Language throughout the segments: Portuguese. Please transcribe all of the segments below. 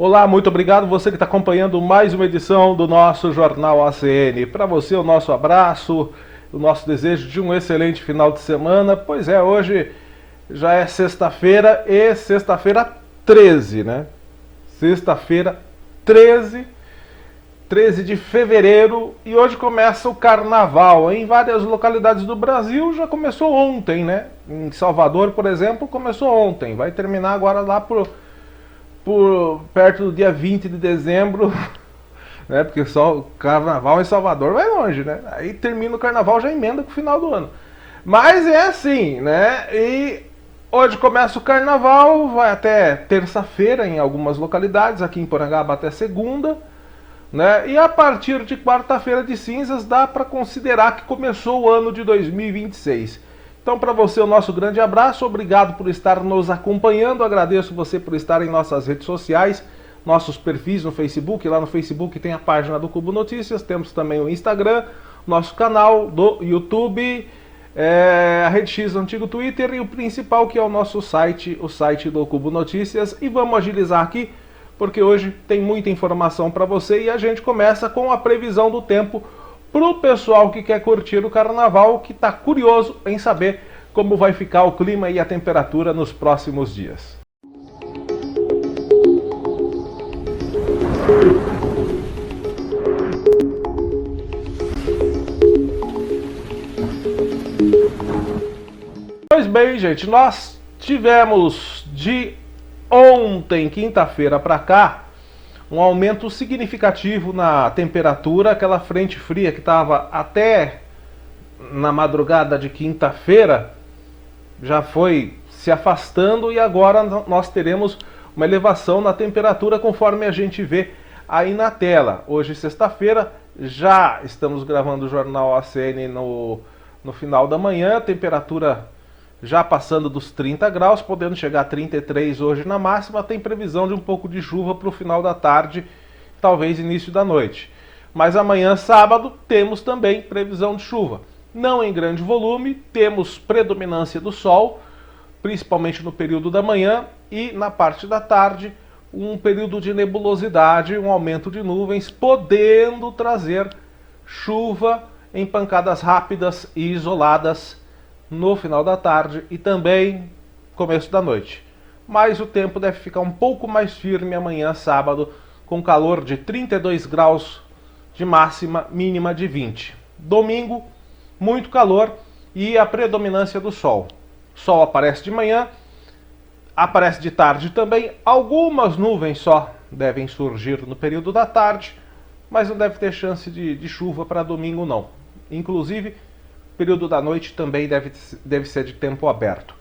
Olá, muito obrigado você que está acompanhando mais uma edição do nosso Jornal ACN. Para você o nosso abraço, o nosso desejo de um excelente final de semana. Pois é, hoje já é sexta-feira e sexta-feira 13, né? Sexta-feira 13 de fevereiro, e hoje começa o carnaval. Em várias localidades do Brasil já começou ontem, né? Em Salvador, por exemplo, começou ontem. Vai terminar agora lá por perto do dia 20 de dezembro, né? Porque só o carnaval em Salvador vai longe, né? Aí termina o carnaval, já emenda com o final do ano. Mas é assim, né? E hoje começa o carnaval, vai até terça-feira em algumas localidades, aqui em Porangaba até segunda, né? E a partir de quarta-feira de cinzas dá para considerar que começou o ano de 2026. Então, para você, o nosso grande abraço, obrigado por estar nos acompanhando, agradeço você por estar em nossas redes sociais, nossos perfis no Facebook. Lá no Facebook tem a página do Cubo Notícias, temos também o Instagram, nosso canal do YouTube, a Rede X, o antigo Twitter, e o principal, que é o nosso site, o site do Cubo Notícias. E vamos agilizar aqui, porque hoje tem muita informação para você, e a gente começa com a previsão do tempo para o pessoal que quer curtir o carnaval, que está curioso em saber como vai ficar o clima e a temperatura nos próximos dias. Pois bem, gente, nós tivemos de ontem, quinta-feira, para cá, um aumento significativo na temperatura. Aquela frente fria que estava até na madrugada de quinta-feira já foi se afastando, e agora nós teremos uma elevação na temperatura conforme a gente vê aí na tela. Hoje, sexta-feira, já estamos gravando o Jornal ACN no final da manhã, a temperatura já passando dos 30 graus, podendo chegar a 33 hoje na máxima. Tem previsão de um pouco de chuva para o final da tarde, talvez início da noite. Mas amanhã, sábado, temos também previsão de chuva. Não em grande volume, temos predominância do sol, principalmente no período da manhã, e na parte da tarde, um período de nebulosidade, um aumento de nuvens, podendo trazer chuva em pancadas rápidas e isoladas no final da tarde e também começo da noite. Mas o tempo deve ficar um pouco mais firme amanhã, sábado, com calor de 32 graus de máxima, mínima de 20. Domingo, muito calor e a predominância do sol. Sol aparece de manhã, aparece de tarde também. Algumas nuvens só devem surgir no período da tarde, mas não deve ter chance de chuva para domingo, não. Inclusive, período da noite também deve ser de tempo aberto.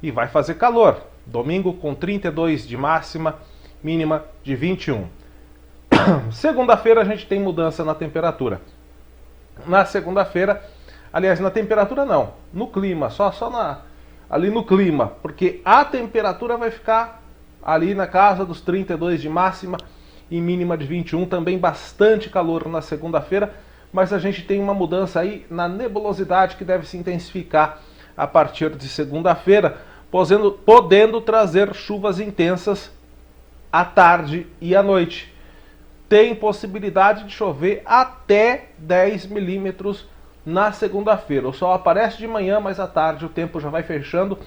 E vai fazer calor. Domingo com 32 de máxima, mínima de 21. Segunda-feira a gente tem mudança na temperatura. Na segunda-feira, aliás, na temperatura não, no clima, ali no clima, porque a temperatura vai ficar ali na casa dos 32 de máxima e mínima de 21, também bastante calor na segunda-feira. Mas a gente tem uma mudança aí na nebulosidade que deve se intensificar a partir de segunda-feira, podendo trazer chuvas intensas à tarde e à noite. Tem possibilidade de chover até 10 milímetros na segunda-feira. O sol aparece de manhã, mas à tarde o tempo já vai fechando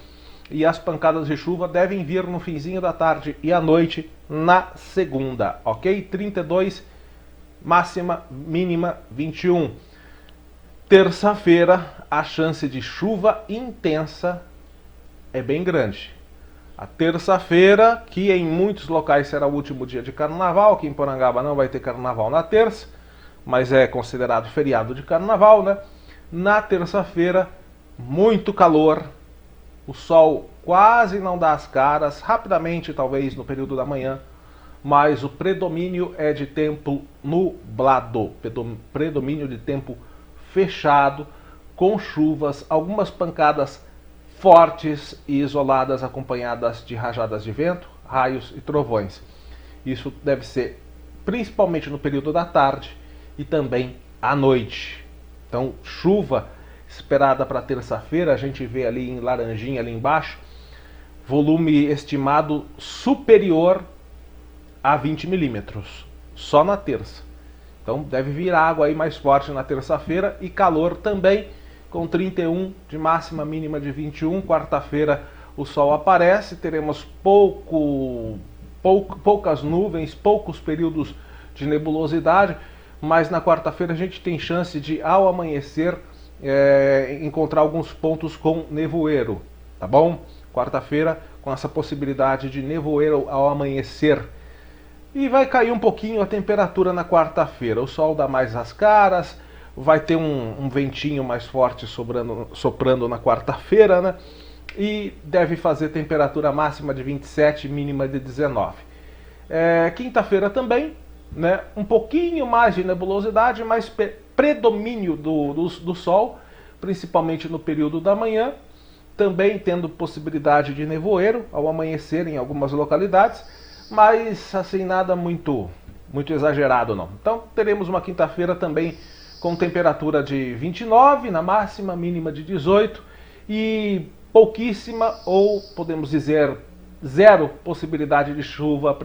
e as pancadas de chuva devem vir no finzinho da tarde e à noite na segunda, ok? 32 máxima, mínima 21. Terça-feira, a chance de chuva intensa é bem grande. A terça-feira, que em muitos locais será o último dia de carnaval, aqui em Porangaba não vai ter carnaval na terça, mas é considerado feriado de carnaval, né? Na terça-feira, muito calor, o sol quase não dá as caras, rapidamente, talvez no período da manhã, mas o predomínio é de tempo nublado, predomínio de tempo fechado, com chuvas, algumas pancadas fortes e isoladas, acompanhadas de rajadas de vento, raios e trovões. Isso deve ser principalmente no período da tarde e também à noite. Então, chuva esperada para terça-feira, a gente vê ali em laranjinha ali embaixo, volume estimado superior a 20 milímetros, só na terça. Então deve vir água aí mais forte na terça-feira e calor também, com 31 de máxima, mínima de 21. Quarta-feira o sol aparece, teremos poucas nuvens, poucos períodos de nebulosidade, mas na quarta-feira a gente tem chance de, ao amanhecer, encontrar alguns pontos com nevoeiro, tá bom? Quarta-feira com essa possibilidade de nevoeiro ao amanhecer. E vai cair um pouquinho a temperatura na quarta-feira. O sol dá mais as caras, vai ter um ventinho mais forte soprando na quarta-feira, né? E deve fazer temperatura máxima de 27, mínima de 19. Quinta-feira também, né? Um pouquinho mais de nebulosidade, mas predomínio do sol, principalmente no período da manhã, também tendo possibilidade de nevoeiro ao amanhecer em algumas localidades, mas assim nada muito exagerado não. Então teremos uma quinta-feira também com temperatura de 29 na máxima, mínima de 18 e pouquíssima, ou podemos dizer zero possibilidade de chuva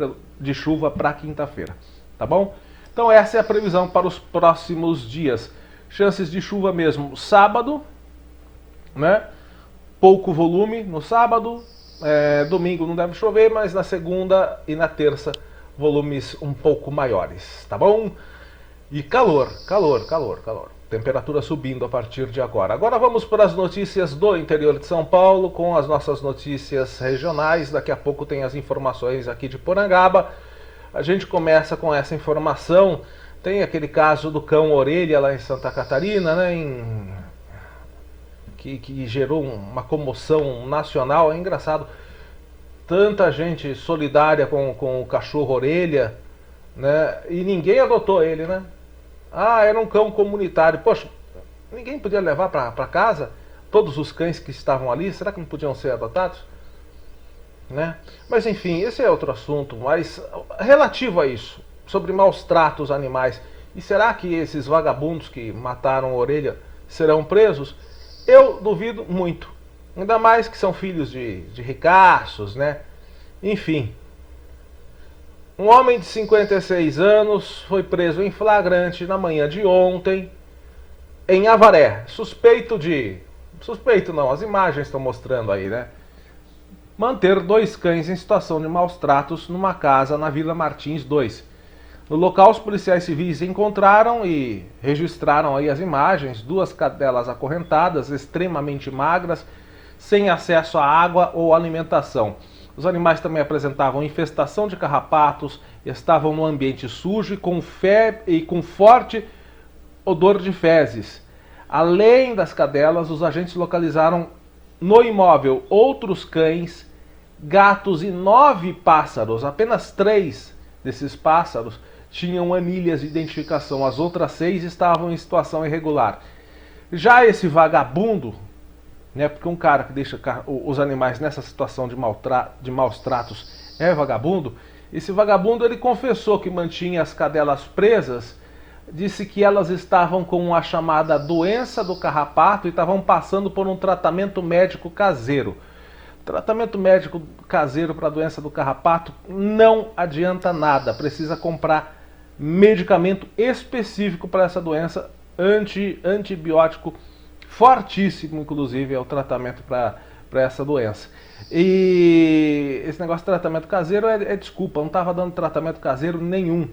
para quinta-feira, tá bom? Então essa é a previsão para os próximos dias. Chances de chuva mesmo sábado, né? Pouco volume no sábado, domingo não deve chover, mas na segunda e na terça volumes um pouco maiores, tá bom? E calor. Temperatura subindo a partir de agora. Agora vamos para as notícias do interior de São Paulo, com as nossas notícias regionais. Daqui a pouco tem as informações aqui de Porangaba. A gente começa com essa informação. Tem aquele caso do cão orelha lá em Santa Catarina, né? Que gerou uma comoção nacional. É engraçado, tanta gente solidária com o cachorro orelha, né? E ninguém adotou ele, né? Era um cão comunitário. Poxa, ninguém podia levar para casa todos os cães que estavam ali? Será que não podiam ser adotados? Né? Mas enfim, esse é outro assunto, mas relativo a isso, sobre maus tratos animais. E será que esses vagabundos que mataram a orelha serão presos? Eu duvido muito. Ainda mais que são filhos de ricaços, né? Enfim. Um homem de 56 anos foi preso em flagrante na manhã de ontem em Avaré. Suspeito não, as imagens estão mostrando aí, né? Manter 2 cães em situação de maus tratos numa casa na Vila Martins 2. No local, os policiais civis encontraram e registraram aí as imagens, 2 cadelas acorrentadas, extremamente magras, sem acesso à água ou alimentação. Os animais também apresentavam infestação de carrapatos, estavam no ambiente sujo e com forte odor de fezes. Além das cadelas, os agentes localizaram no imóvel outros cães, gatos e 9 pássaros. Apenas 3 desses pássaros tinham anilhas de identificação, as outras 6 estavam em situação irregular. Já esse vagabundo, né, porque um cara que deixa os animais nessa situação de maus tratos é vagabundo, esse vagabundo ele confessou que mantinha as cadelas presas, disse que elas estavam com a chamada doença do carrapato e estavam passando por um tratamento médico caseiro. Tratamento médico caseiro para a doença do carrapato não adianta nada, precisa comprar medicamento específico para essa doença, antibiótico fortíssimo, inclusive, é o tratamento para essa doença. E esse negócio de tratamento caseiro é desculpa, não estava dando tratamento caseiro nenhum,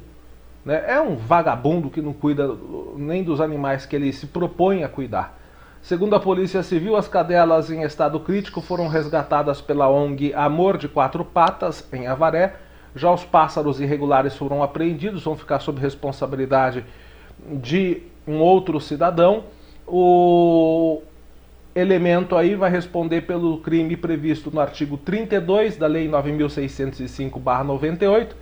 né? É um vagabundo que não cuida nem dos animais que ele se propõe a cuidar. Segundo a Polícia Civil, as cadelas em estado crítico foram resgatadas pela ONG Amor de 4 Patas, em Avaré. Já os pássaros irregulares foram apreendidos, vão ficar sob responsabilidade de um outro cidadão. O elemento aí vai responder pelo crime previsto no artigo 32 da Lei 9.605/98,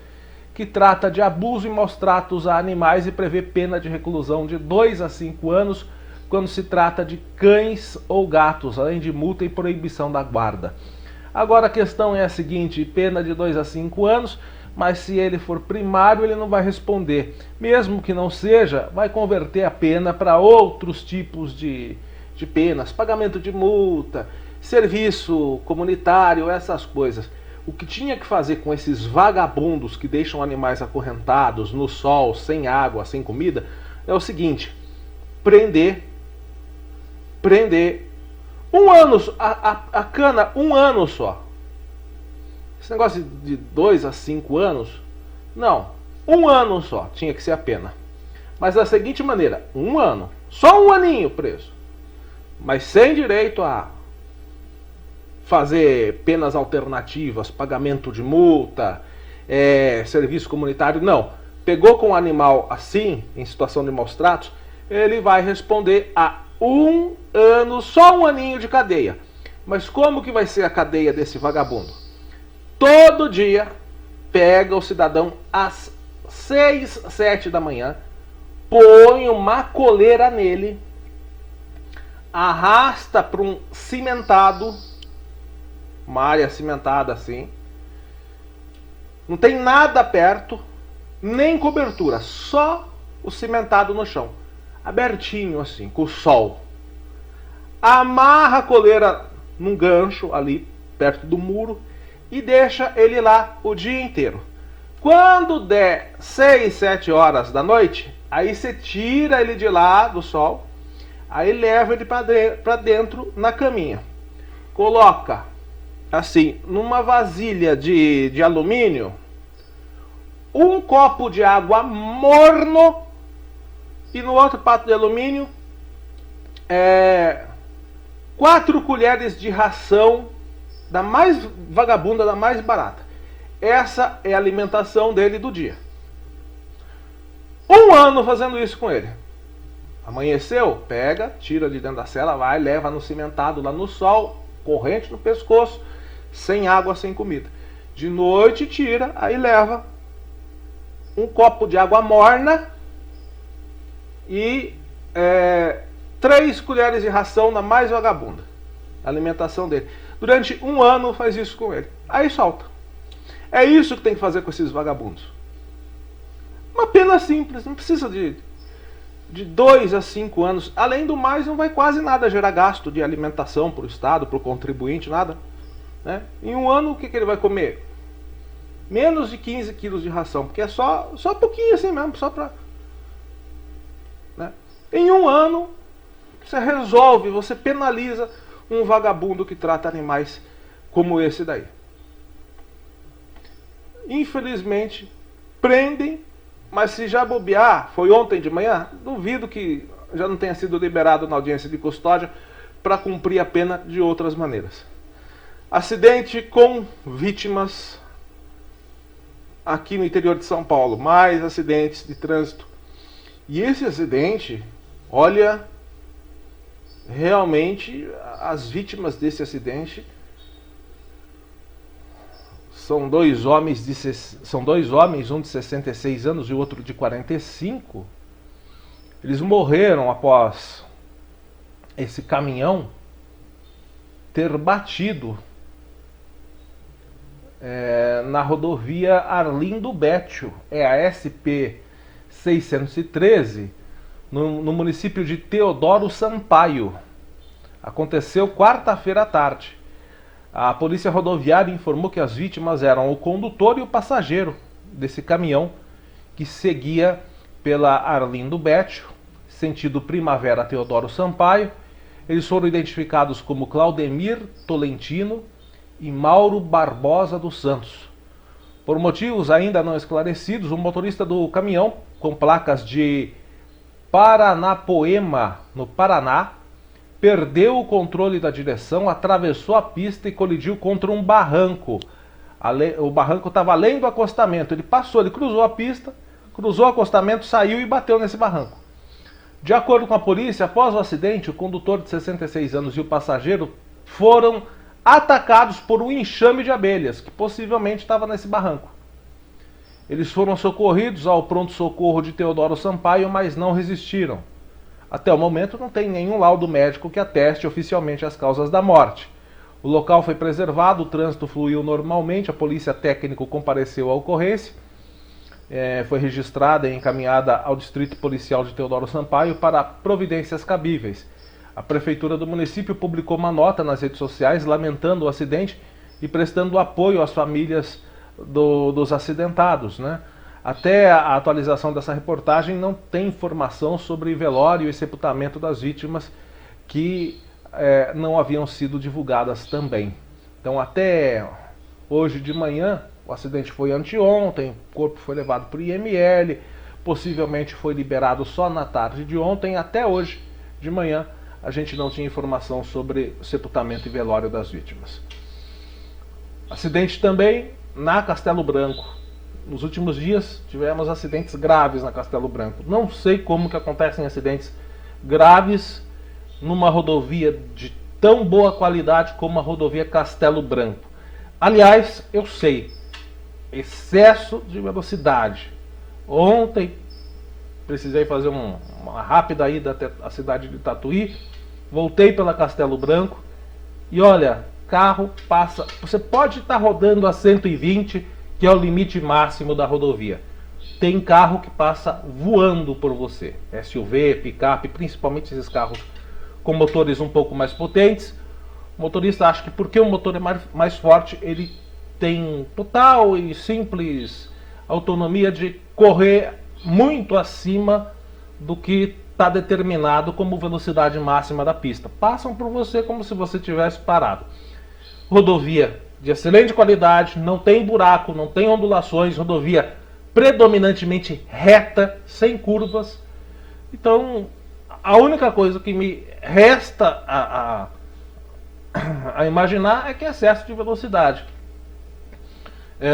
que trata de abuso e maus tratos a animais e prevê pena de reclusão de 2 a 5 anos quando se trata de cães ou gatos, além de multa e proibição da guarda. Agora a questão é a seguinte: pena de 2 a 5 anos, mas se ele for primário ele não vai responder. Mesmo que não seja, vai converter a pena para outros tipos de penas, pagamento de multa, serviço comunitário, essas coisas. O que tinha que fazer com esses vagabundos que deixam animais acorrentados no sol, sem água, sem comida, é o seguinte: prender. Um ano, a cana, um ano só. Esse negócio de 2 a 5 anos, não, um ano só tinha que ser a pena. Mas da seguinte maneira: um ano, só um aninho preso, mas sem direito a fazer penas alternativas, pagamento de multa, serviço comunitário, não. Pegou com o animal assim, em situação de maus tratos, ele vai responder a um ano, só um aninho de cadeia. Mas como que vai ser a cadeia desse vagabundo? Todo dia pega o cidadão às 6, 7 da manhã, põe uma coleira nele, arrasta para um cimentado, uma área cimentada assim, não tem nada perto, nem cobertura, só o cimentado no chão, abertinho assim, com o sol. Amarra a coleira num gancho ali perto do muro e deixa ele lá o dia inteiro. Quando der 6, 7 horas da noite, aí você tira ele de lá do sol, aí leva ele para dentro na caminha, coloca assim numa vasilha de alumínio, um copo de água morno e no outro prato de alumínio 4 colheres de ração da mais vagabunda, da mais barata. Essa é a alimentação dele do dia. Um ano fazendo isso com ele. Amanheceu, pega, tira de dentro da cela, vai, leva no cimentado lá no sol, corrente no pescoço, sem água, sem comida. De noite tira, aí leva um copo de água morna e 3 colheres de ração na mais vagabunda. A alimentação dele. Durante um ano faz isso com ele. Aí solta. É isso que tem que fazer com esses vagabundos. Uma pena simples, não precisa de 2 a 5 anos. Além do mais, não vai quase nada gerar gasto de alimentação para o Estado, para o contribuinte, nada. Né? Em um ano, o que ele vai comer? Menos de 15 quilos de ração, porque é só um pouquinho assim mesmo, só para... Né? Em um ano, você resolve, você penaliza um vagabundo que trata animais como esse daí. Infelizmente, prendem, mas se já bobear, foi ontem de manhã, duvido que já não tenha sido liberado na audiência de custódia para cumprir a pena de outras maneiras. Acidente com vítimas aqui no interior de São Paulo, mais acidentes de trânsito. E esse acidente, olha, realmente as vítimas desse acidente são dois homens, um de 66 anos e o outro de 45. Eles morreram após esse caminhão ter batido na rodovia Arlindo Bétio, a SP 613, no município de Teodoro Sampaio. Aconteceu quarta-feira à tarde. A polícia rodoviária informou que as vítimas eram o condutor e o passageiro desse caminhão que seguia pela Arlindo Bétio, sentido Primavera Teodoro Sampaio. Eles foram identificados como Claudemir Tolentino e Mauro Barbosa dos Santos. Por motivos ainda não esclarecidos, o motorista do caminhão, com placas de Paranapoema, no Paraná, perdeu o controle da direção, atravessou a pista e colidiu contra um barranco. O barranco estava além do acostamento. Ele cruzou a pista, cruzou o acostamento, saiu e bateu nesse barranco. De acordo com a polícia, após o acidente, o condutor de 66 anos e o passageiro foram atacados por um enxame de abelhas, que possivelmente estava nesse barranco. Eles foram socorridos ao pronto-socorro de Teodoro Sampaio, mas não resistiram. Até o momento não tem nenhum laudo médico que ateste oficialmente as causas da morte. O local foi preservado, o trânsito fluiu normalmente, a polícia técnica compareceu à ocorrência, foi registrada e encaminhada ao Distrito Policial de Teodoro Sampaio para providências cabíveis. A Prefeitura do município publicou uma nota nas redes sociais lamentando o acidente e prestando apoio às famílias dos acidentados, né? Até a atualização dessa reportagem não tem informação sobre velório e sepultamento das vítimas que não haviam sido divulgadas também. Então até hoje de manhã, o acidente foi anteontem, o corpo foi levado para o IML, possivelmente foi liberado só na tarde de ontem. Até hoje de manhã a gente não tinha informação sobre sepultamento e velório das vítimas. Acidente também na Castelo Branco. Nos últimos dias tivemos acidentes graves na Castelo Branco. Não sei como que acontecem acidentes graves numa rodovia de tão boa qualidade como a rodovia Castelo Branco. Aliás, eu sei, excesso de velocidade. Ontem precisei fazer uma rápida ida até a cidade de Tatuí, voltei pela Castelo Branco e olha, carro passa, você pode estar rodando a 120, que é o limite máximo da rodovia. Tem carro que passa voando por você, SUV, picape, principalmente esses carros com motores um pouco mais potentes. O motorista acha que porque o motor é mais forte, ele tem total e simples autonomia de correr muito acima do que está determinado como velocidade máxima da pista. Passam por você como se você tivesse parado. Rodovia de excelente qualidade, não tem buraco, não tem ondulações, rodovia predominantemente reta, sem curvas. Então, a única coisa que me resta a imaginar é que é excesso de velocidade.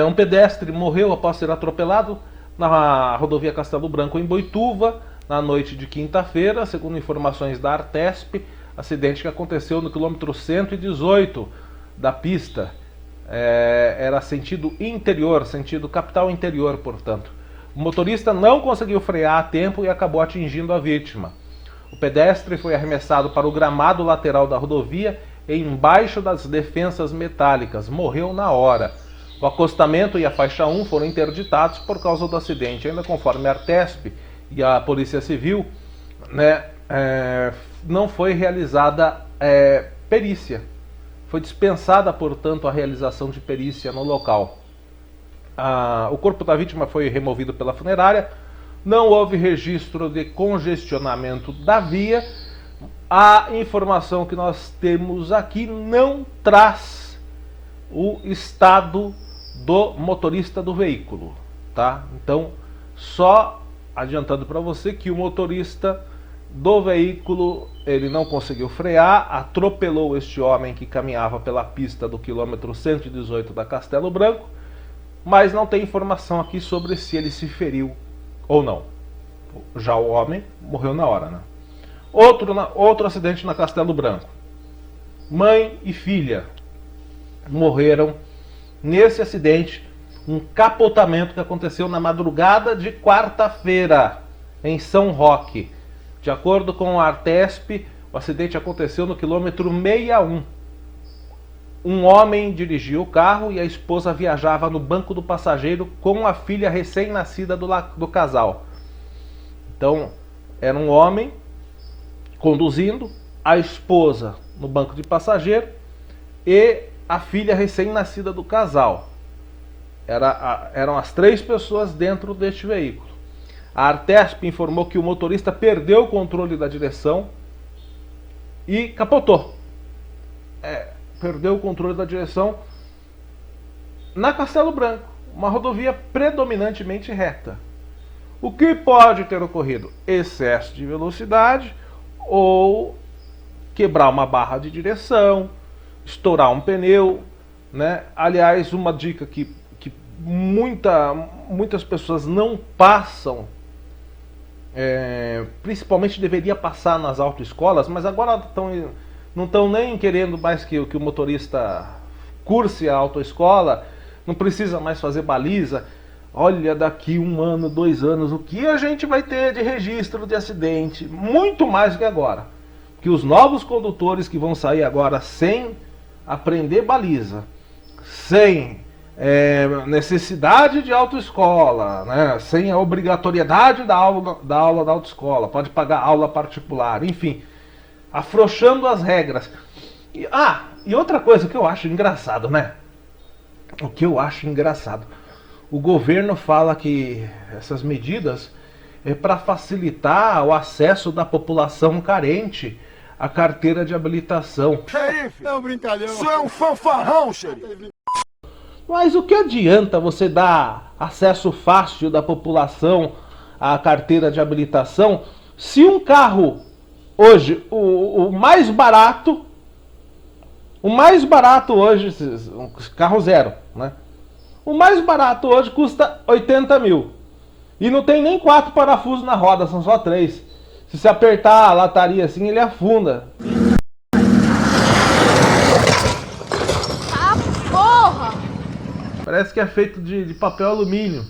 Um pedestre morreu após ser atropelado na rodovia Castelo Branco, em Boituva, na noite de quinta-feira, segundo informações da Artesp. Acidente que aconteceu no quilômetro 118 da pista. Era sentido interior, sentido capital interior, portanto. O motorista não conseguiu frear a tempo e acabou atingindo a vítima. O pedestre foi arremessado para o gramado lateral da rodovia embaixo das defensas metálicas. Morreu na hora. O acostamento e a faixa 1 foram interditados por causa do acidente. Ainda conforme a Artesp e a Polícia Civil, né, não foi realizada perícia. Foi dispensada, portanto, a realização de perícia no local. O corpo da vítima foi removido pela funerária. Não houve registro de congestionamento da via. A informação que nós temos aqui não traz o estado do motorista do veículo, tá? Então, só adiantando para você que o motorista do veículo, ele não conseguiu frear, atropelou este homem que caminhava pela pista do quilômetro 118 da Castelo Branco, mas não tem informação aqui sobre se ele se ou não. Já o homem morreu na hora, né? Outro acidente na Castelo Branco. Mãe e filha morreram nesse acidente, um capotamento que aconteceu na madrugada de quarta-feira em São Roque. De acordo com a Artesp, o acidente aconteceu no quilômetro 61. Um homem dirigia o carro e a esposa viajava no banco do passageiro com a filha recém-nascida do casal. Então, era um homem conduzindo, a esposa no banco de passageiro e a filha recém-nascida do casal. Eram as 3 pessoas dentro deste veículo. A Artesp informou que o motorista perdeu o controle da direção e capotou. Perdeu o controle da direção na Castelo Branco, uma rodovia predominantemente reta. O que pode ter ocorrido? Excesso de velocidade ou quebrar uma barra de direção, estourar um pneu, né? Aliás, uma dica que muitas pessoas não passam, principalmente deveria passar nas autoescolas, mas agora não estão nem querendo mais que o motorista curse a autoescola, não precisa mais fazer baliza. Olha, daqui 1 ano, 2 anos, o que a gente vai ter de registro de acidente? Muito mais do que agora. Que os novos condutores que vão sair agora sem aprender baliza, sem necessidade de autoescola, né? Sem a obrigatoriedade da aula da autoescola, pode pagar aula particular, enfim, afrouxando as regras. E outra coisa que eu acho engraçado, né? O que eu acho engraçado. O governo fala que essas medidas é para facilitar o acesso da população carente à carteira de habilitação. Xerife, é um brincalhão. Isso é um fanfarrão, xerife. Mas o que adianta você dar acesso fácil da população à carteira de habilitação se um carro, hoje, o mais barato hoje, um carro zero, né? O mais barato hoje custa 80 mil. E não tem nem 4 parafusos na roda, são só 3. Se você apertar a lataria assim, ele afunda. Ah, porra! Parece que é feito de papel alumínio.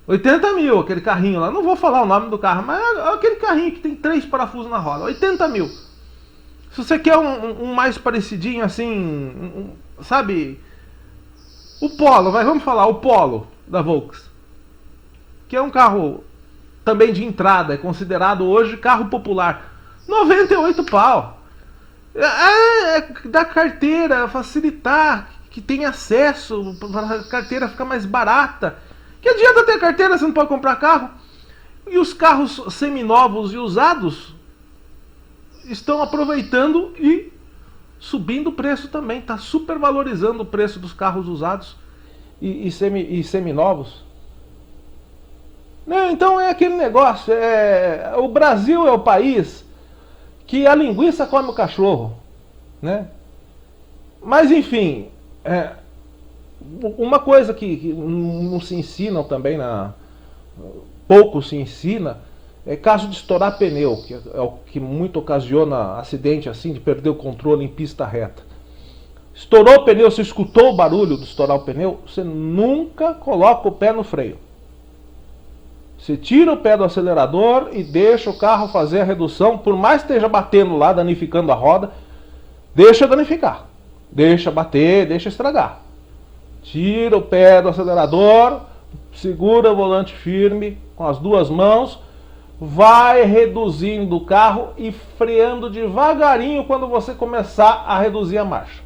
80 mil, aquele carrinho lá. Não vou falar o nome do carro, mas é aquele carrinho que tem 3 parafusos na roda. 80 mil. Se você quer um mais parecidinho assim, sabe? O Polo, vamos falar, o Polo da Volks. Que é um carro também de entrada, é considerado hoje carro popular. 98 pau. Da carteira, facilitar, que tenha acesso, para a carteira ficar mais barata. Que adianta ter carteira, você não pode comprar carro? E os carros seminovos e usados estão aproveitando e subindo o preço também. Está supervalorizando o preço dos carros usados e seminovos. Então é aquele negócio. O Brasil é o país que a linguiça come o cachorro, né? Mas enfim, uma coisa que não se ensinam também, pouco se ensina, é caso de estourar pneu, que é o que muito ocasiona acidente assim, de perder o controle em pista reta. Estourou o pneu, você escutou o barulho de estourar o pneu, você nunca coloca o pé no freio. Você tira o pé do acelerador e deixa o carro fazer a redução, por mais que esteja batendo lá, danificando a roda, deixa danificar. Deixa bater, deixa estragar. Tira o pé do acelerador, segura o volante firme com as duas mãos, vai reduzindo o carro e freando devagarinho quando você começar a reduzir a marcha.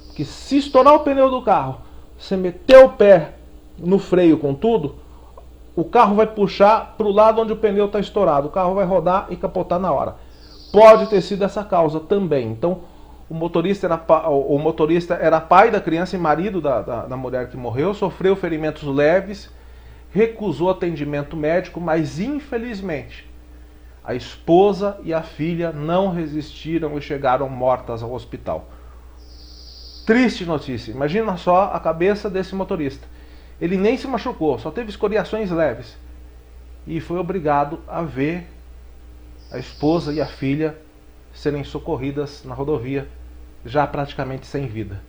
Porque se estourar o pneu do carro, você meter o pé no freio com tudo, o carro vai puxar para o lado onde o pneu está estourado. O carro vai rodar e capotar na hora. Pode ter sido essa causa também. Então, o motorista era pai da criança e marido da mulher que morreu, sofreu ferimentos leves, recusou atendimento médico, mas infelizmente a esposa e a filha não resistiram e chegaram mortas ao hospital. Triste notícia. Imagina só a cabeça desse motorista. Ele nem se machucou, só teve escoriações leves. E foi obrigado a ver a esposa e a filha serem socorridas na rodovia, já praticamente sem vida.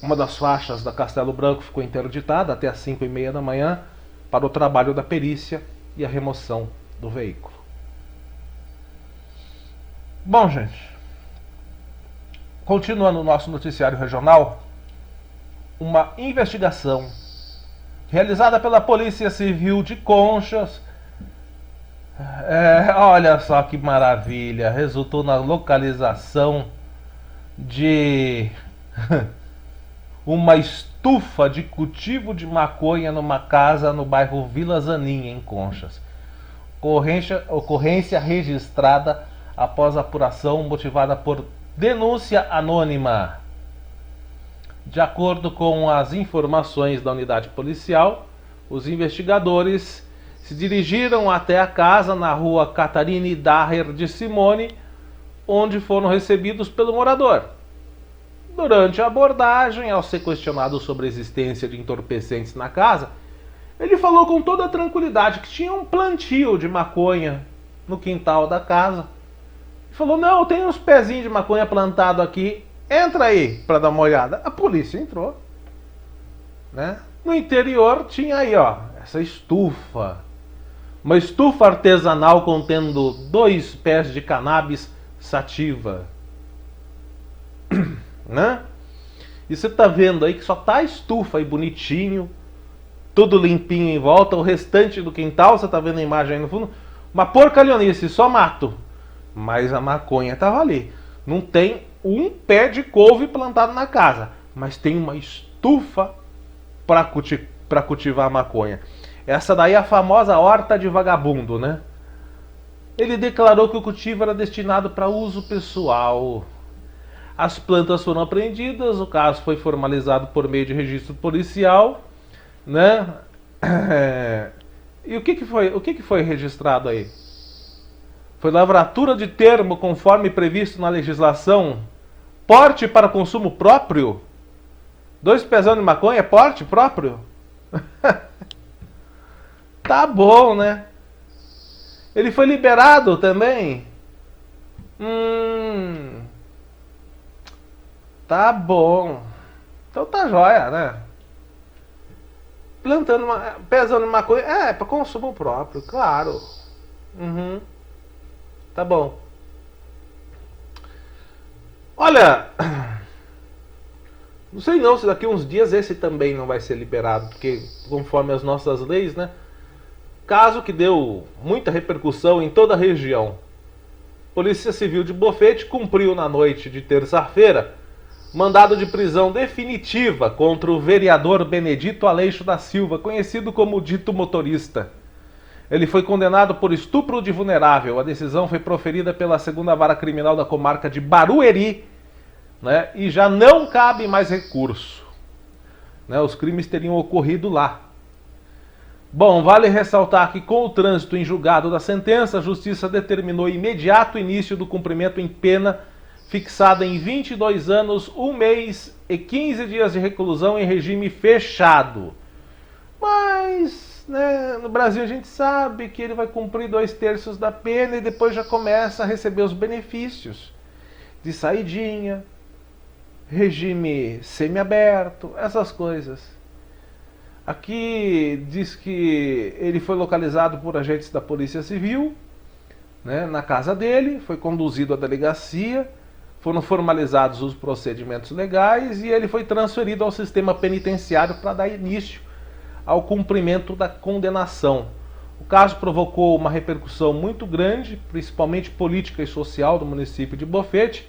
Uma das faixas da Castelo Branco ficou interditada até às 5h30 da manhã para o trabalho da perícia e a remoção do veículo. Bom, gente, continuando o nosso noticiário regional, uma investigação realizada pela Polícia Civil de Conchas, olha só que maravilha, resultou na localização de uma estufa de cultivo de maconha numa casa no bairro Vila Zanin, em Conchas. Ocorrência registrada após apuração motivada por denúncia anônima. De acordo com as informações da unidade policial, os investigadores se dirigiram até a casa na rua Catarine Daher de Simone, onde foram recebidos pelo morador. Durante a abordagem, ao ser questionado sobre a existência de entorpecentes na casa, ele falou com toda a tranquilidade que tinha um plantio de maconha no quintal da casa. Ele falou: não, tem uns pezinhos de maconha plantado aqui, entra aí para dar uma olhada. A polícia entrou, né? No interior tinha aí, ó, essa estufa. Uma estufa artesanal contendo 2 pés de cannabis sativa. Né? E você tá vendo aí que só tá a estufa aí bonitinho, tudo limpinho em volta. O restante do quintal, você tá vendo a imagem aí no fundo, uma porcalhonice, só mato. Mas a maconha tava ali. Não tem um pé de couve plantado na casa. mas tem uma estufa para cultivar maconha. Essa daí é a famosa horta de vagabundo, né? Ele declarou que o cultivo era destinado para uso pessoal. As plantas foram apreendidas, o caso foi formalizado por meio de registro policial, né? E o que foi registrado aí? Foi lavratura de termo conforme previsto na legislação. Porte para consumo próprio? 2 pezão de maconha é porte próprio? Tá bom, né? Ele foi liberado também? Tá bom. Então tá jóia, né? Pezão de maconha, para consumo próprio, claro. Tá bom. Olha, não sei não se daqui a uns dias esse também não vai ser liberado, porque conforme as nossas leis, né? Caso que deu muita repercussão em toda a região. Polícia Civil de Bofete cumpriu na noite de terça-feira mandado de prisão definitiva contra o vereador Benedito Aleixo da Silva, conhecido como Dito Motorista. Ele foi condenado por estupro de vulnerável. A decisão foi proferida pela 2ª Vara Criminal da comarca de Barueri, né, e já não cabe mais recurso. Né, os crimes teriam ocorrido lá. Bom, vale ressaltar que com o trânsito em julgado da sentença, a Justiça determinou imediato início do cumprimento em pena fixada em 22 anos, 1 mês e 15 dias de reclusão em regime fechado. Mas, né, no Brasil a gente sabe que ele vai cumprir 2/3 da pena e depois já começa a receber os benefícios de saidinha, regime semiaberto, essas coisas. Aqui diz que ele foi localizado por agentes da Polícia Civil, né, na casa dele, foi conduzido à delegacia, foram formalizados os procedimentos legais e ele foi transferido ao sistema penitenciário para dar início ao cumprimento da condenação. O caso provocou uma repercussão muito grande, principalmente política e social do município de Bofete,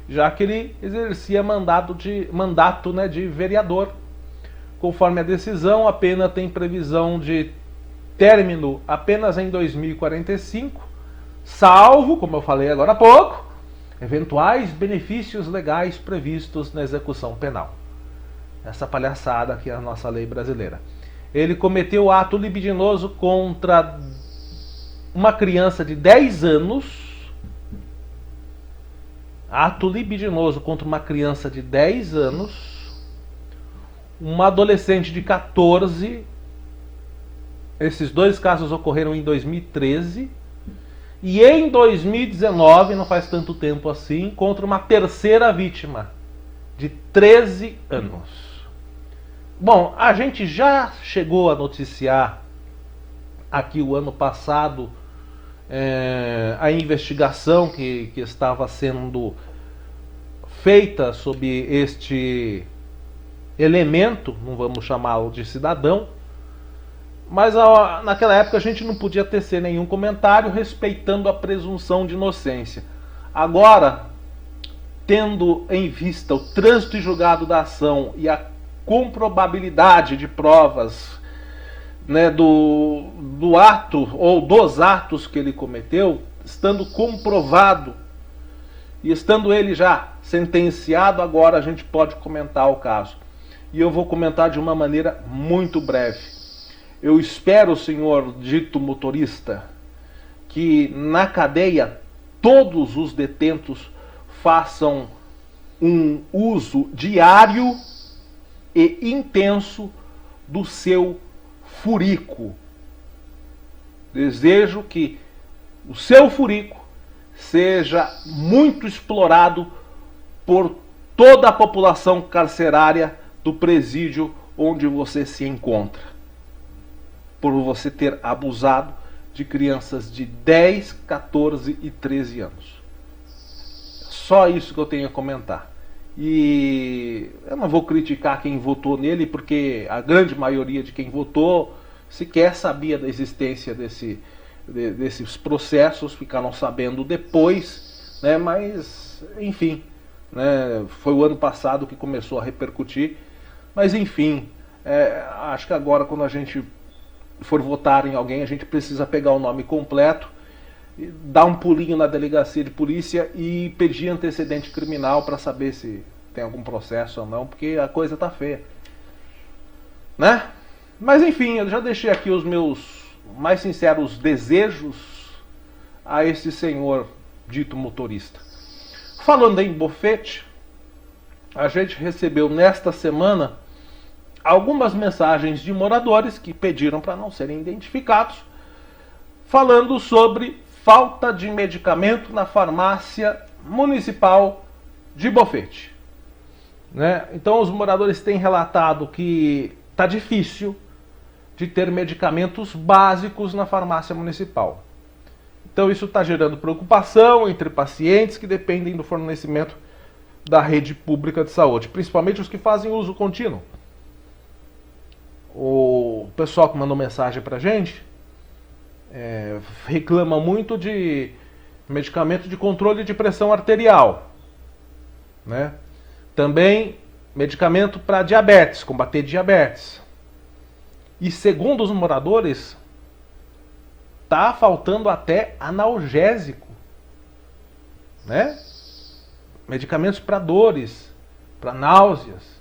já que ele exercia mandato de vereador. Conforme a decisão, a pena tem previsão de término apenas em 2045, salvo, como eu falei agora há pouco, eventuais benefícios legais previstos na execução penal. Essa palhaçada aqui é a nossa lei brasileira. Ele cometeu ato libidinoso contra uma criança de 10 anos. Ato libidinoso contra uma criança de 10 anos. Uma adolescente de 14. Esses 2 casos ocorreram em 2013. E em 2019, não faz tanto tempo assim, contra uma terceira vítima de 13 anos. Bom, a gente já chegou a noticiar aqui o ano passado a investigação que estava sendo feita sobre este elemento, não vamos chamá-lo de cidadão, mas naquela época a gente não podia tecer nenhum comentário respeitando a presunção de inocência. Agora, tendo em vista o trânsito e julgado da ação e a comprobabilidade de provas, né, do ato ou dos atos que ele cometeu, estando comprovado e estando ele já sentenciado, agora a gente pode comentar o caso. E eu vou comentar de uma maneira muito breve. Eu espero, senhor dito motorista, que na cadeia todos os detentos façam um uso diário e intenso do seu furico. Desejo que o seu furico seja muito explorado por toda a população carcerária do presídio onde você se encontra, por você ter abusado de crianças de 10, 14 e 13 anos. Só isso que eu tenho a comentar. E eu não vou criticar quem votou nele, porque a grande maioria de quem votou sequer sabia da existência desses processos, ficaram sabendo depois, né? Mas, enfim, né? Foi o ano passado que começou a repercutir, mas enfim, acho que agora quando a gente for votar em alguém, a gente precisa pegar o nome completo, dar um pulinho na delegacia de polícia e pedir antecedente criminal para saber se tem algum processo ou não, porque a coisa tá feia, né? Mas enfim, eu já deixei aqui os meus mais sinceros desejos a esse senhor dito motorista. Falando em bofete, a gente recebeu nesta semana algumas mensagens de moradores que pediram para não serem identificados, falando sobre falta de medicamento na farmácia municipal de Bofete, né? Então os moradores têm relatado que está difícil de ter medicamentos básicos na farmácia municipal. Então isso está gerando preocupação entre pacientes que dependem do fornecimento da rede pública de saúde, principalmente os que fazem uso contínuo. O pessoal que mandou mensagem para a gente reclama muito de medicamento de controle de pressão arterial, né? Também medicamento para diabetes, combater diabetes. E segundo os moradores, tá faltando até analgésico, né? Medicamentos para dores, para náuseas.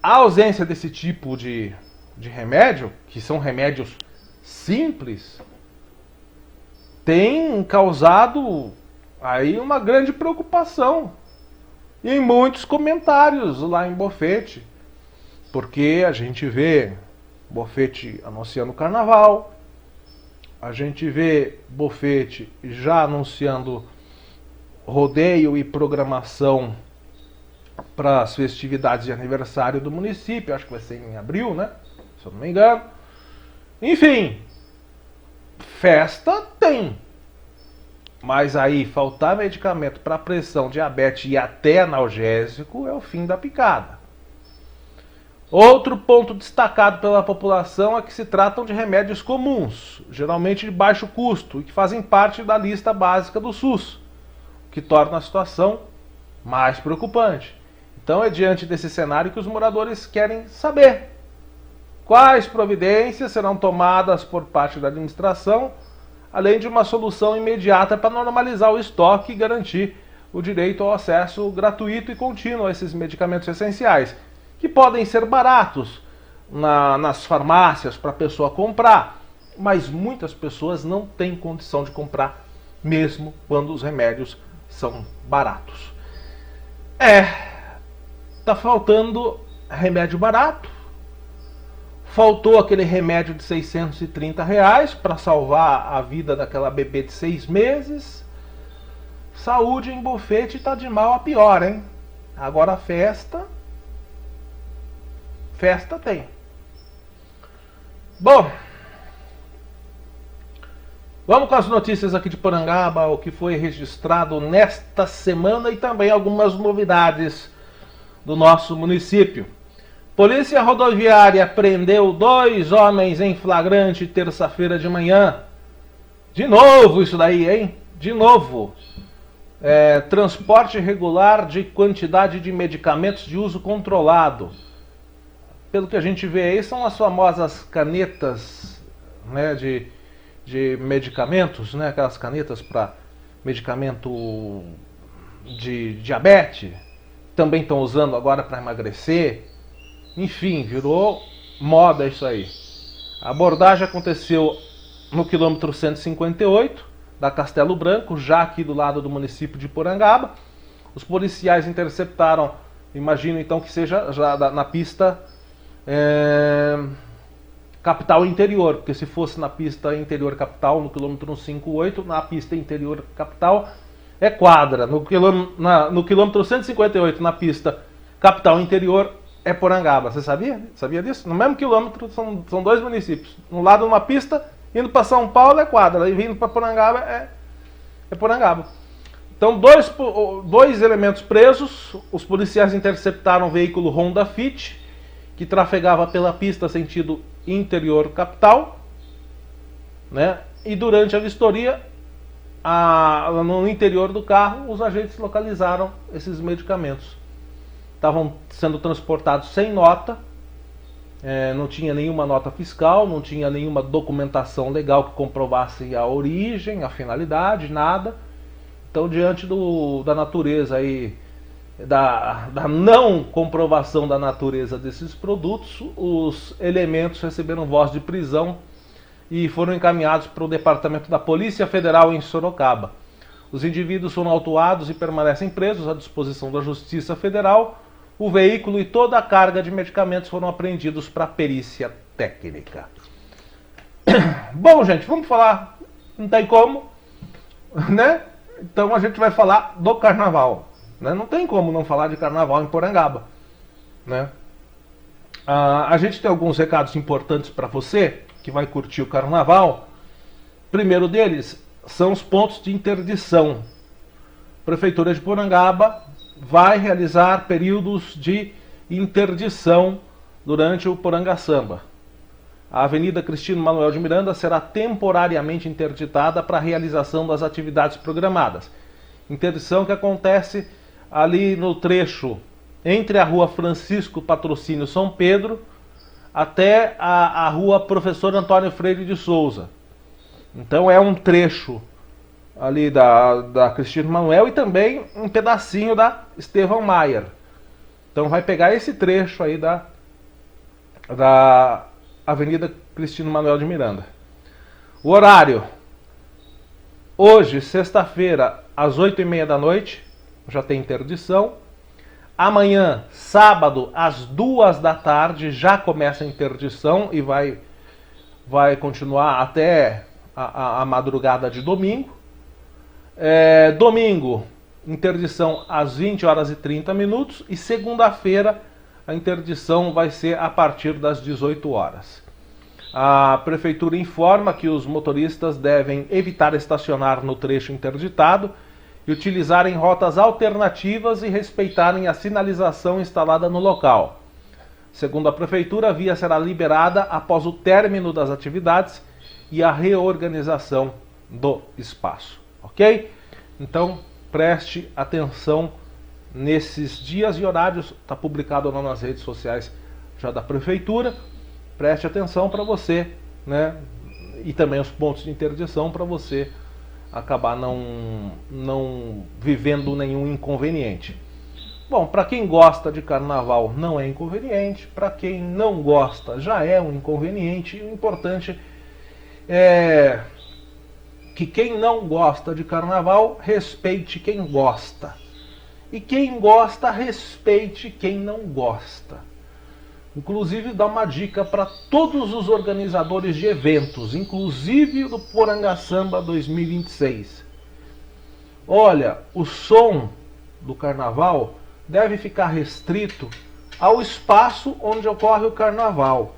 A ausência desse tipo de remédio, que são remédios simples, tem causado aí uma grande preocupação e em muitos comentários lá em Bofete, porque a gente vê Bofete anunciando carnaval, a gente vê Bofete já anunciando rodeio e programação para as festividades de aniversário do município, acho que vai ser em abril, né? Se eu não me engano. Enfim, festa tem. Mas aí faltar medicamento para pressão, diabetes e até analgésico é o fim da picada. Outro ponto destacado pela população é que se tratam de remédios comuns, geralmente de baixo custo, e que fazem parte da lista básica do SUS, o que torna a situação mais preocupante. Então é diante desse cenário que os moradores querem saber quais providências serão tomadas por parte da administração, além de uma solução imediata para normalizar o estoque e garantir o direito ao acesso gratuito e contínuo a esses medicamentos essenciais, que podem ser baratos nas farmácias para a pessoa comprar, mas muitas pessoas não têm condição de comprar, mesmo quando os remédios são baratos. Tá faltando remédio barato. Faltou aquele remédio de R$630 para salvar a vida daquela bebê de 6 meses. Saúde em Bofete tá de mal a pior, hein? Agora festa tem. Bom, vamos com as notícias aqui de Porangaba, o que foi registrado nesta semana e também algumas novidades do nosso município. Polícia Rodoviária prendeu 2 homens em flagrante terça-feira de manhã. De novo isso daí, hein? De novo. Transporte irregular de quantidade de medicamentos de uso controlado. Pelo que a gente vê aí, são as famosas canetas, né, de medicamentos, né, aquelas canetas para medicamento de diabetes. Também estão usando agora para emagrecer. Enfim, virou moda isso aí. A abordagem aconteceu no quilômetro 158 da Castelo Branco, já aqui do lado do município de Porangaba. Os policiais interceptaram, imagino então que seja já na pista capital interior, porque se fosse na pista interior capital, no quilômetro 158, na pista interior capital é quadra. No quilômetro 158, na pista capital interior, é Porangaba. Você sabia? Sabia disso? No mesmo quilômetro são 2 municípios. Um lado uma pista, indo para São Paulo é quadra, e vindo para Porangaba é Porangaba. Então, 2 elementos presos. Os policiais interceptaram um veículo Honda Fit, que trafegava pela pista sentido interior capital, né? E durante a vistoria no interior do carro, os agentes localizaram esses medicamentos. Estavam sendo transportados sem nota, não tinha nenhuma nota fiscal, não tinha nenhuma documentação legal que comprovasse a origem, a finalidade, nada. Então, diante da natureza aí, da não comprovação da natureza desses produtos, os elementos receberam voz de prisão e foram encaminhados para o Departamento da Polícia Federal em Sorocaba. Os indivíduos foram autuados e permanecem presos à disposição da Justiça Federal. O veículo e toda a carga de medicamentos foram apreendidos para perícia técnica. Bom, gente, vamos falar, não tem como, né? Então a gente vai falar do carnaval, né? Não tem como não falar de carnaval em Porangaba, né? A gente tem alguns recados importantes para você que vai curtir o carnaval. Primeiro deles são os pontos de interdição. Prefeitura de Porangaba vai realizar períodos de interdição durante o Poranga Samba. A Avenida Cristino Manuel de Miranda será temporariamente interditada para a realização das atividades programadas. Interdição que acontece ali no trecho entre a Rua Francisco Patrocínio São Pedro até a Rua Professor Antônio Freire de Souza. Então é um trecho ali da Cristino Manuel e também um pedacinho da Estevão Maier. Então vai pegar esse trecho aí da Avenida Cristino Manuel de Miranda. O horário: hoje, sexta-feira, às 8h30 da noite, já tem interdição. Amanhã, sábado, às 2 da tarde, já começa a interdição e vai continuar até a madrugada de domingo. Domingo, interdição às 20h30 e segunda-feira a interdição vai ser a partir das 18 horas. A prefeitura informa que os motoristas devem evitar estacionar no trecho interditado e utilizarem rotas alternativas e respeitarem a sinalização instalada no local. Segundo a prefeitura, a via será liberada após o término das atividades e a reorganização do espaço. Ok? Então, preste atenção nesses dias e horários. Está publicado lá nas redes sociais já da prefeitura. Preste atenção para você, né? E também os pontos de interdição para você acabar não vivendo nenhum inconveniente. Bom, para quem gosta de carnaval não é inconveniente, para quem não gosta já é um inconveniente. O importante é que quem não gosta de carnaval respeite quem gosta. E quem gosta respeite quem não gosta. Inclusive dá uma dica para todos os organizadores de eventos, inclusive do Poranga Samba 2026. Olha, o som do carnaval deve ficar restrito ao espaço onde ocorre o carnaval.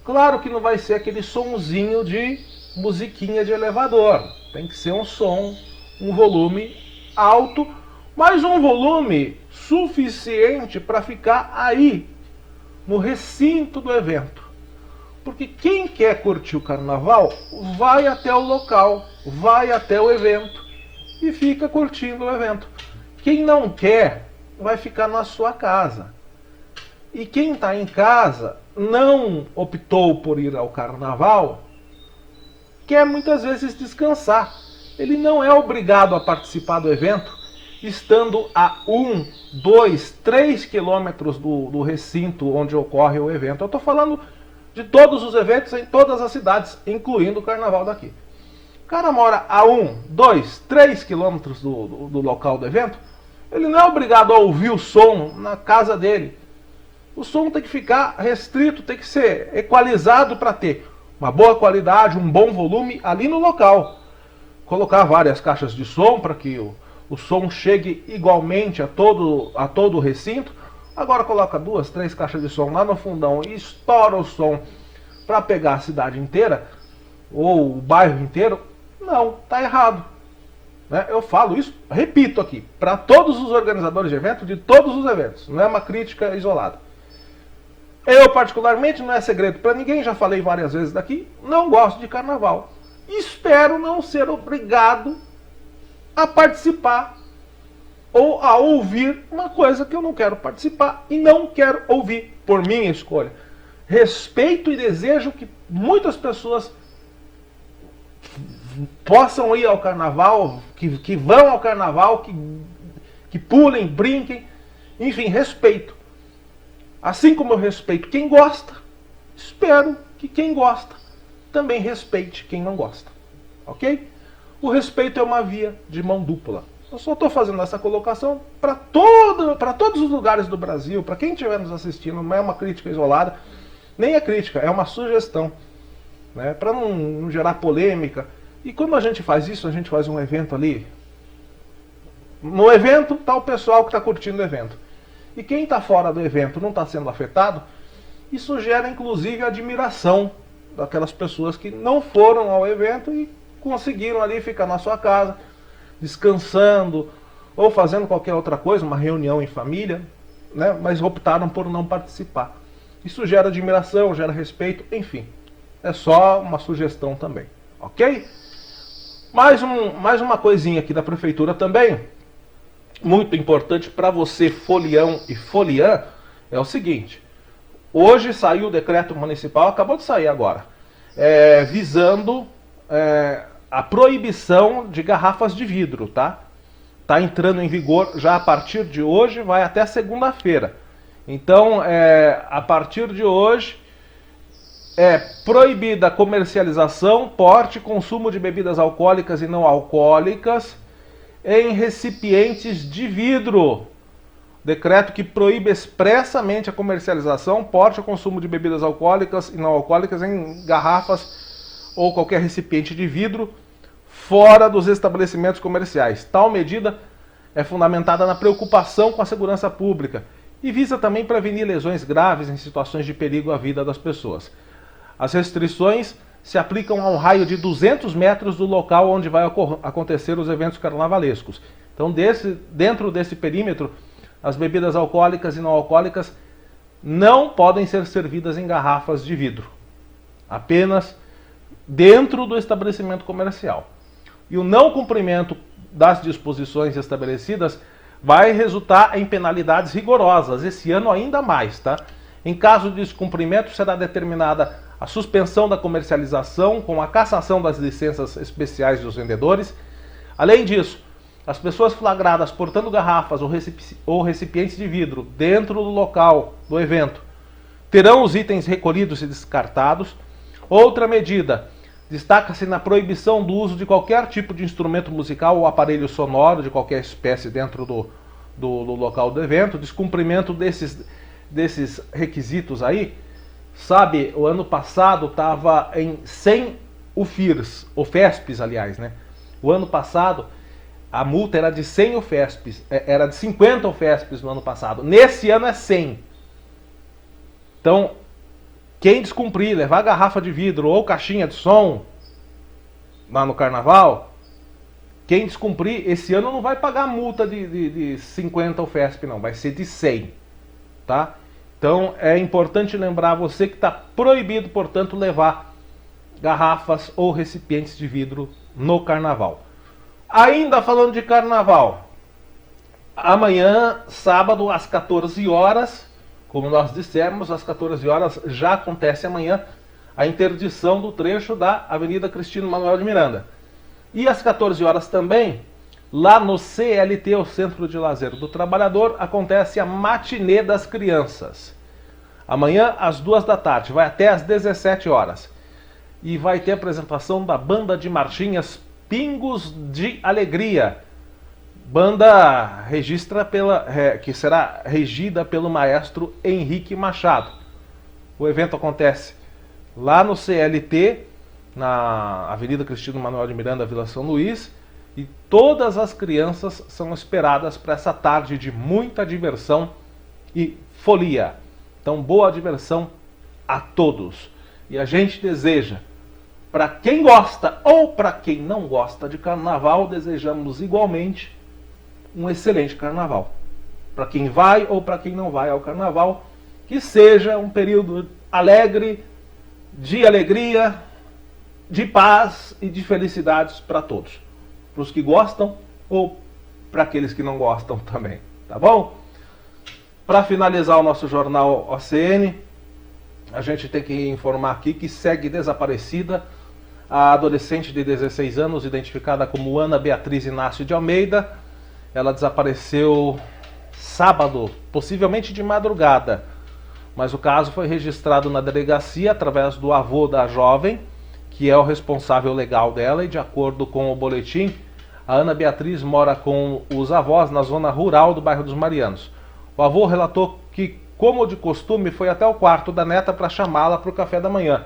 Claro que não vai ser aquele sonzinho de musiquinha de elevador. Tem que ser um som, um volume alto, mas um volume suficiente para ficar aí, no recinto do evento. Porque quem quer curtir o carnaval vai até o local, vai até o evento e fica curtindo o evento. Quem não quer vai ficar na sua casa. E quem está em casa não optou por ir ao carnaval, quer muitas vezes descansar. Ele não é obrigado a participar do evento estando a 1, 2, 3 quilômetros do recinto onde ocorre o evento. Eu estou falando de todos os eventos em todas as cidades, incluindo o carnaval daqui. O cara mora a 1, 2, 3 quilômetros do local do evento, ele não é obrigado a ouvir o som na casa dele. O som tem que ficar restrito, tem que ser equalizado para ter uma boa qualidade, um bom volume ali no local. Colocar várias caixas de som para que o som chegue igualmente a todo o recinto. Agora coloca 2, 3 caixas de som lá no fundão e estoura o som para pegar a cidade inteira ou o bairro inteiro. Não, tá errado. Né? Eu falo isso, repito aqui, para todos os organizadores de eventos, de todos os eventos. Não é uma crítica isolada. Eu particularmente, não é segredo para ninguém, já falei várias vezes daqui, não gosto de carnaval. Espero não ser obrigado a participar ou a ouvir uma coisa que eu não quero participar e não quero ouvir por minha escolha. Respeito e desejo que muitas pessoas possam ir ao carnaval, que vão ao carnaval, que pulem, brinquem, enfim, respeito. Assim como eu respeito quem gosta, espero que quem gosta também respeite quem não gosta. Ok? O respeito é uma via de mão dupla. Eu só estou fazendo essa colocação para todos os lugares do Brasil, para quem estiver nos assistindo, não é uma crítica isolada, nem é crítica, é uma sugestão, né? Para não gerar polêmica. E quando a gente faz isso, a gente faz um evento ali. No evento está o pessoal que está curtindo o evento. E quem está fora do evento não está sendo afetado, isso gera inclusive admiração daquelas pessoas que não foram ao evento e conseguiram ali ficar na sua casa, descansando, ou fazendo qualquer outra coisa, uma reunião em família, né? Mas optaram por não participar. Isso gera admiração, gera respeito, enfim. É só uma sugestão também, ok? Mais uma coisinha aqui da prefeitura também, muito importante para você, folião e foliã, é o seguinte. Hoje saiu o decreto municipal, acabou de sair agora, visando a proibição de garrafas de vidro, tá? Está entrando em vigor já a partir de hoje, vai até segunda-feira. Então, a partir de hoje, é proibida a comercialização, porte e consumo de bebidas alcoólicas e não alcoólicas em recipientes de vidro. Decreto que proíbe expressamente a comercialização, porte e consumo de bebidas alcoólicas e não alcoólicas em garrafas ou qualquer recipiente de vidro fora dos estabelecimentos comerciais. Tal medida é fundamentada na preocupação com a segurança pública e visa também prevenir lesões graves em situações de perigo à vida das pessoas. As restrições se aplicam a um raio de 200 metros do local onde vai acontecer os eventos carnavalescos. Então, dentro desse perímetro, as bebidas alcoólicas e não alcoólicas não podem ser servidas em garrafas de vidro. Apenas dentro do estabelecimento comercial. E o não cumprimento das disposições estabelecidas vai resultar em penalidades rigorosas, esse ano ainda mais, tá? Em caso de descumprimento, será determinada a suspensão da comercialização com a cassação das licenças especiais dos vendedores. Além disso, as pessoas flagradas portando garrafas ou recipientes de vidro dentro do local do evento terão os itens recolhidos e descartados. Outra medida destaca-se na proibição do uso de qualquer tipo de instrumento musical ou aparelho sonoro de qualquer espécie dentro do local do evento. Descumprimento desses requisitos aí, sabe, o ano passado estava em 100 UFESPs, aliás, né? O ano passado a multa era de 100 UFESPs, era de 50 UFESPs no ano passado. Nesse ano é 100. Então, quem descumprir, levar garrafa de vidro ou caixinha de som lá no carnaval, quem descumprir, esse ano não vai pagar multa de 50 UFESP, não, vai ser de 100, tá? Então é importante lembrar você que está proibido, portanto, levar garrafas ou recipientes de vidro no carnaval. Ainda falando de carnaval, amanhã, sábado, às 14 horas, como nós dissemos, às 14 horas já acontece amanhã a interdição do trecho da Avenida Cristino Manuel de Miranda. E às 14 horas também, lá no CLT, o Centro de Lazer do Trabalhador, acontece a matinê das crianças. Amanhã, às 2 da tarde, vai até às 17 horas. E vai ter apresentação da banda de marchinhas Pingos de Alegria. Banda que será regida pelo maestro Henrique Machado. O evento acontece lá no CLT, na Avenida Cristino Manuel de Miranda, Vila São Luís, e todas as crianças são esperadas para essa tarde de muita diversão e folia. Então, boa diversão a todos. E a gente deseja, para quem gosta ou para quem não gosta de carnaval, desejamos igualmente um excelente carnaval. Para quem vai ou para quem não vai ao carnaval, que seja um período alegre, de alegria, de paz e de felicidades para todos. Para os que gostam ou para aqueles que não gostam também. Tá bom? Para finalizar o nosso jornal OCN, a gente tem que informar aqui que segue desaparecida a adolescente de 16 anos, identificada como Ana Beatriz Inácio de Almeida. Ela desapareceu sábado, possivelmente de madrugada, mas o caso foi registrado na delegacia através do avô da jovem, que é o responsável legal dela, e de acordo com o boletim, a Ana Beatriz mora com os avós na zona rural do bairro dos Marianos. O avô relatou que, como de costume, foi até o quarto da neta para chamá-la para o café da manhã,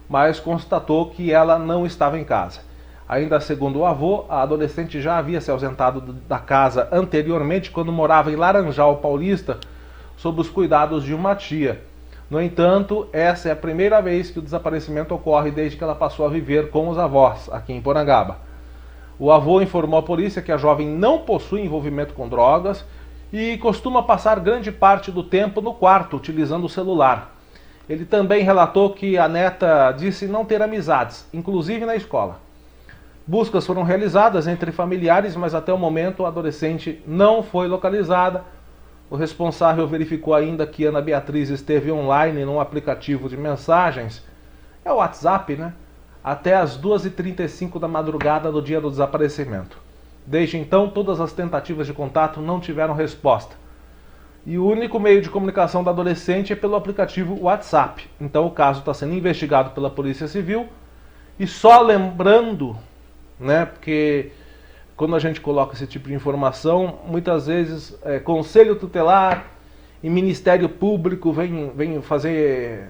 mas constatou que ela não estava em casa. Ainda segundo o avô, a adolescente já havia se ausentado da casa anteriormente, quando morava em Laranjal Paulista, sob os cuidados de uma tia. No entanto, essa é a primeira vez que o desaparecimento ocorre desde que ela passou a viver com os avós, aqui em Porangaba. O avô informou à polícia que a jovem não possui envolvimento com drogas e costuma passar grande parte do tempo no quarto, utilizando o celular. Ele também relatou que a neta disse não ter amizades, inclusive na escola. Buscas foram realizadas entre familiares, mas até o momento a adolescente não foi localizada. O responsável verificou ainda que Ana Beatriz esteve online num aplicativo de mensagens, é o WhatsApp, né? Até as 2h35 da madrugada do dia do desaparecimento. Desde então, todas as tentativas de contato não tiveram resposta. E o único meio de comunicação da adolescente é pelo aplicativo WhatsApp. Então o caso está sendo investigado pela Polícia Civil. E só lembrando, né, porque quando a gente coloca esse tipo de informação, muitas vezes Conselho Tutelar e Ministério Público vem fazer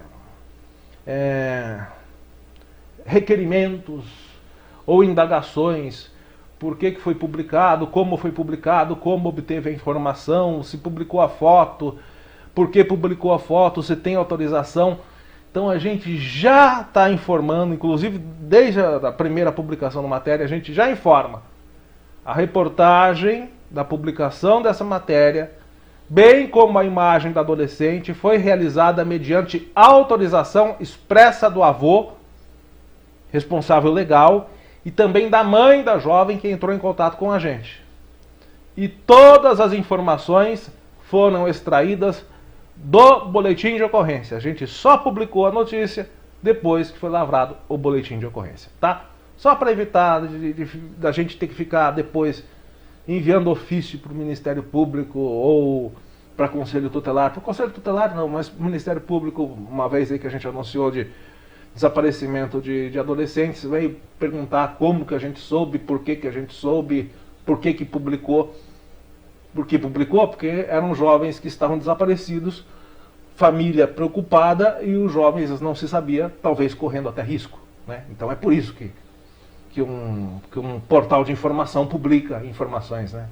requerimentos ou indagações. Por que foi publicado, como obteve a informação, se publicou a foto, por que publicou a foto, se tem autorização. Então a gente já está informando, inclusive desde a primeira publicação da matéria, a gente já informa. A reportagem da publicação dessa matéria, bem como a imagem da adolescente, foi realizada mediante autorização expressa do avô, responsável legal, e também da mãe da jovem que entrou em contato com a gente. E todas as informações foram extraídas do boletim de ocorrência. A gente só publicou a notícia depois que foi lavrado o boletim de ocorrência, tá? Só para evitar da gente ter que ficar depois enviando ofício para o Ministério Público ou para Conselho Tutelar. Para o Conselho Tutelar não, mas para o Ministério Público, uma vez aí que a gente anunciou de desaparecimento de adolescentes, veio perguntar como que a gente soube, por que que a gente soube, por que que publicou. Por que publicou? Porque eram jovens que estavam desaparecidos, família preocupada e os jovens não se sabia, talvez correndo até risco, né? Então é por isso que um portal de informação publica informações, né?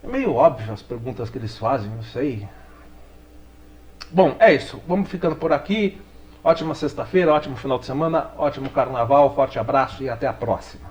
É meio óbvio as perguntas que eles fazem, não sei. Bom, é isso. Vamos ficando por aqui. Ótima sexta-feira, ótimo final de semana, ótimo carnaval, forte abraço e até a próxima.